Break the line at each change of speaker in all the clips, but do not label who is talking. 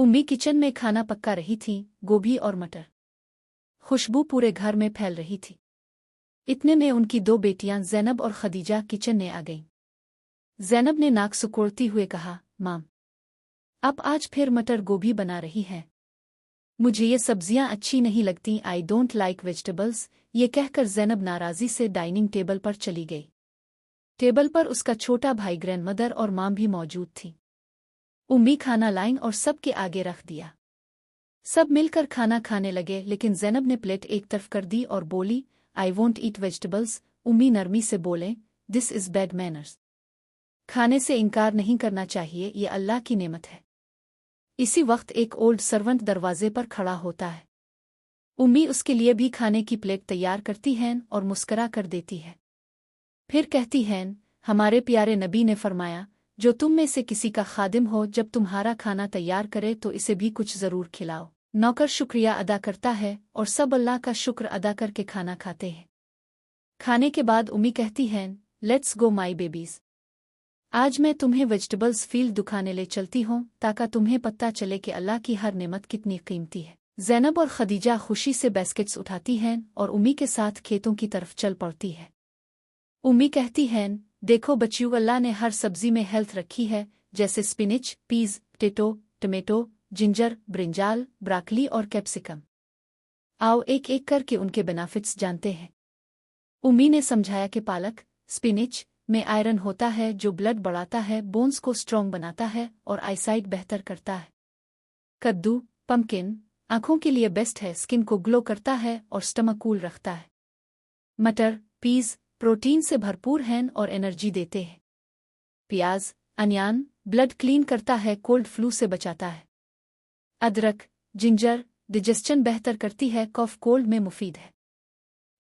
उम्मी किचन में खाना पका रही थी, गोभी और मटर। खुशबू पूरे घर में फैल रही थी। इतने में उनकी दो बेटियां ज़ैनब और खदीजा किचन में आ गईं। ज़ैनब ने नाक सुकोड़ती हुए कहा, माम, आप आज फिर मटर गोभी बना रही हैं। मुझे ये सब्जियां अच्छी नहीं लगती, आई डोंट लाइक वेजिटेबल्स। ये कहकर ज़ैनब नाराज़ी से डाइनिंग टेबल पर चली गई। टेबल पर उसका छोटा भाई ग्रैंडमदर और माम भी मौजूद थी। उम्मी खाना लाइन और सबके आगे रख दिया। सब मिलकर खाना खाने लगे, लेकिन ज़ैनब ने प्लेट एक तरफ कर दी और बोली, आई वोंट ईट वेजिटेबल्स। उम्मी नरमी से बोले, दिस इज़ बैड मैनर्स। खाने से इनकार नहीं करना चाहिए, ये अल्लाह की नेमत है। इसी वक्त एक ओल्ड सर्वेंट दरवाजे पर खड़ा होता है। उम्मी उसके लिए भी खाने की प्लेट तैयार करती हैं और मुस्करा कर देती है। फिर कहती हैं, हमारे प्यारे नबी ने फरमाया, जो तुम में से किसी का खादिम हो, जब तुम्हारा खाना तैयार करे तो इसे भी कुछ ज़रूर खिलाओ। नौकर शुक्रिया अदा करता है और सब अल्लाह का शुक्र अदा करके खाना खाते हैं। खाने के बाद उम्मी कहती हैं, लेट्स गो माई बेबीज़। आज मैं तुम्हें वेजिटेबल्स फील्ड दुखाने ले चलती हूँ, ताकि तुम्हें पता चले कि अल्लाह की हर नेमत कितनी कीमती है। ज़ैनब और खदीजा खुशी से बास्केट्स उठाती हैं और उम्मी के साथ खेतों की तरफ चल पड़ती है। उम्मी कहती हैं, देखो बच्चियों, अल्लाह ने हर सब्जी में हेल्थ रखी है, जैसे spinach, peas, potato, tomato, ginger, brinjal, broccoli और कैप्सिकम। आओ एक एक करके उनके बेनिफिट्स जानते हैं। उम्मी ने समझाया कि पालक, स्पिनिच में आयरन होता है जो ब्लड बढ़ाता है, बोन्स को स्ट्रॉन्ग बनाता है और आईसाइट बेहतर करता है। कद्दू, पम्पकिन आंखों के लिए बेस्ट है, स्किन को ग्लो करता है और स्टमक कूल रखता है। मटर, पीज प्रोटीन से भरपूर हैं और एनर्जी देते हैं। प्याज, अनियन ब्लड क्लीन करता है, कोल्ड फ्लू से बचाता है। अदरक, जिंजर डिजेस्शन बेहतर करती है, कफ कोल्ड में मुफीद है।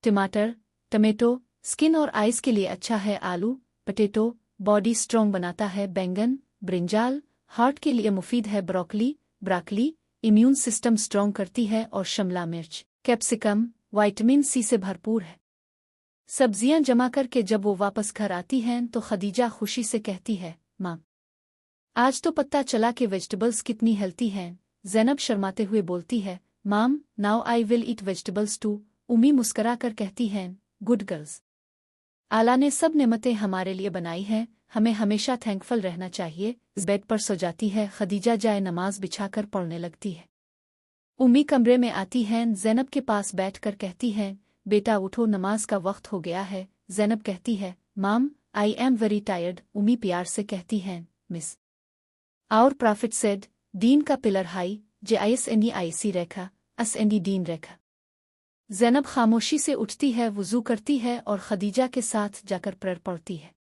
टमाटर, टमेटो स्किन और आइज के लिए अच्छा है। आलू, पोटैटो बॉडी स्ट्रॉन्ग बनाता है। बैंगन, ब्रिंजाल हार्ट के लिए मुफीद है। ब्रोकली इम्यून सिस्टम स्ट्रॉन्ग करती है और शिमला मिर्च, कैप्सिकम विटामिन सी से भरपूर है। सब्जियां जमा करके जब वो वापस घर आती हैं तो खदीजा खुशी से कहती है, मां, आज तो पता चला कि वेजिटेबल्स कितनी हेल्थी हैं। ज़ैनब शर्माते हुए बोलती है, mom, now I will eat vegetables too. उम्मी मुस्करा कर कहती हैं, गुड गर्ल्स। आला ने सब नेमतें हमारे लिए बनाई हैं, हमें हमेशा थैंकफुल रहना चाहिए। बेड पर सो जाती है। खदीजा जाए नमाज बिछाकर पढ़ने लगती है। उम्मी कमरे में आती हैं, ज़ैनब के पास बैठकर कहती हैं, बेटा उठो, नमाज का वक्त हो गया है। ज़ैनब कहती है, माम, आई एम वेरी टायर्ड। उम्मी प्यार से कहती हैं, मिस, आवर प्रॉफिट सेड, दीन का पिलर हाई, जे ISNDIC रेखा, SND दीन रेखा। ज़ैनब खामोशी से उठती है, वुज़ू करती है और खदीजा के साथ जाकर प्रेयर पढ़ती है।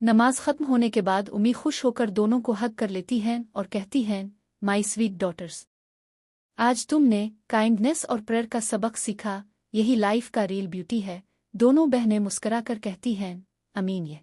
नमाज खत्म होने के बाद उम्मी खुश होकर दोनों को हग कर लेती हैं और कहती हैं, माई स्वीट डॉटर्स, आज तुमने काइंडनेस और प्रेयर का सबक सीखा, यही लाइफ का रियल ब्यूटी है। दोनों बहनें मुस्करा कर कहती हैं, अमीन। ये